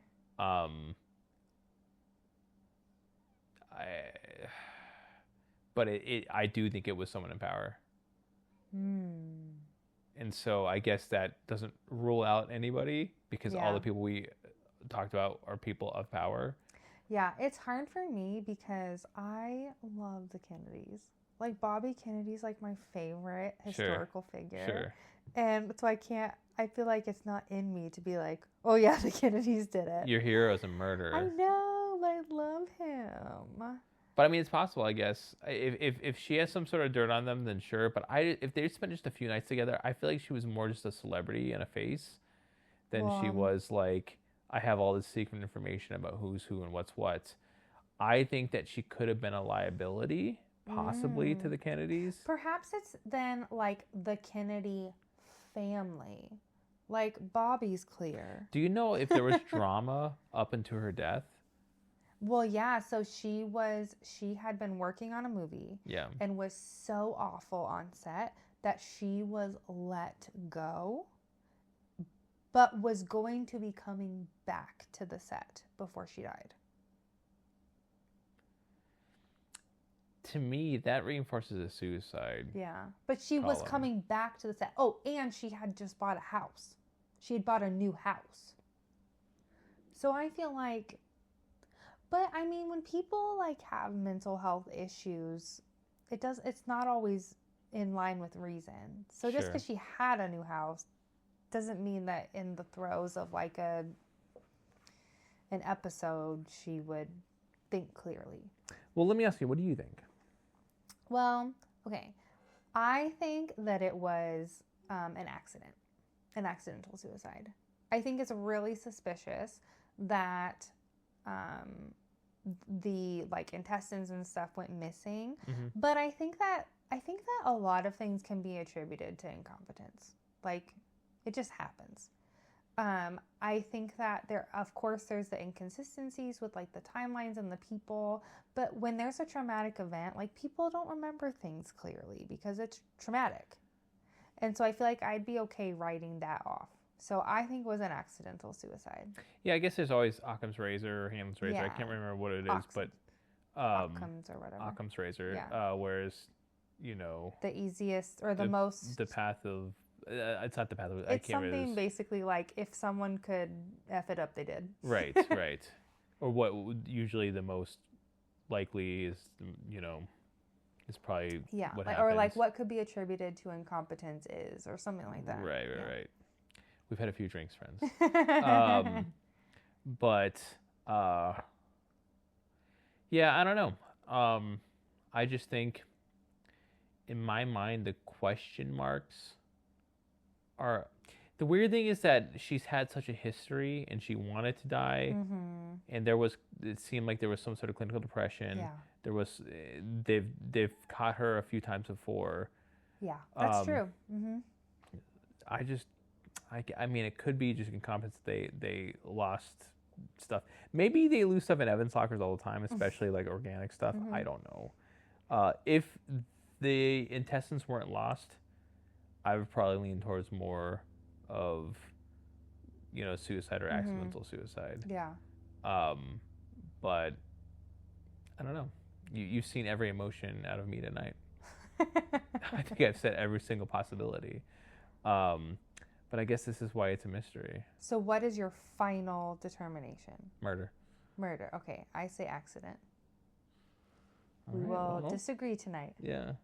But I do think it was someone in power. And so I guess that doesn't rule out anybody, because all the people we talked about are people of power. Yeah, it's hard for me because I love the Kennedys. Like, Bobby Kennedy's like my favorite historical figure. Sure. And so I feel like it's not in me to be like, oh yeah, the Kennedys did it. Your hero is a murderer. I know, but I love him. But I mean, it's possible, I guess. If she has some sort of dirt on them, then sure. But if they spent just a few nights together, I feel like she was more just a celebrity and a face than she was like, I have all this secret information about who's who and what's what. I think that she could have been a liability, possibly, to the Kennedys. Perhaps it's then like the Kennedy family. Like, Bobby's clear. Do you know if there was drama up until her death? Well, yeah, so she had been working on a movie and was so awful on set that she was let go, but was going to be coming back to the set before she died. To me, that reinforces a suicide. Yeah, but she was coming back to the set. Oh, and she had just bought a house. She had bought a new house. So I feel like... But I mean, when people like have mental health issues, it's not always in line with reason. So just because she had a new house doesn't mean that in the throes of like an episode she would think clearly. Well, let me ask you, what do you think? Well, okay. I think that it was an accidental suicide. I think it's really suspicious that the like intestines and stuff went missing. But I think that a lot of things can be attributed to incompetence. Like, it just happens. I think that there's the inconsistencies with like the timelines and the people, but when there's a traumatic event, like, people don't remember things clearly because it's traumatic. And so I feel like I'd be okay writing that off. So I think it was an accidental suicide. Yeah, I guess there's always Occam's razor or Hamlet's razor. Yeah. I can't remember what it is, but Occam's or whatever. Occam's razor. Yeah. Whereas, you know, the easiest or the most... The path of... it's not the path of... It's something basically like, if someone could F it up, they did. Right, right. Or what usually the most likely is, you know, is probably what happens. Or like what could be attributed to incompetence is, or something like that. Right. We've had a few drinks, friends. But, yeah, I don't know. I just think, in my mind, the question marks are... The weird thing is that she's had such a history and she wanted to die. And it seemed like there was some sort of clinical depression. Yeah. There was, they've caught her a few times before. Yeah, that's true. I mean, it could be just incompetence. They lost stuff. Maybe they lose stuff in evidence lockers all the time, especially like organic stuff. I don't know. If the intestines weren't lost, I would probably lean towards more of, you know, suicide or accidental suicide. Yeah. But I don't know. You've seen every emotion out of me tonight. I think I've said every single possibility. But I guess this is why it's a mystery. So what is your final determination? Murder. Okay, I say accident. We will disagree tonight. Yeah.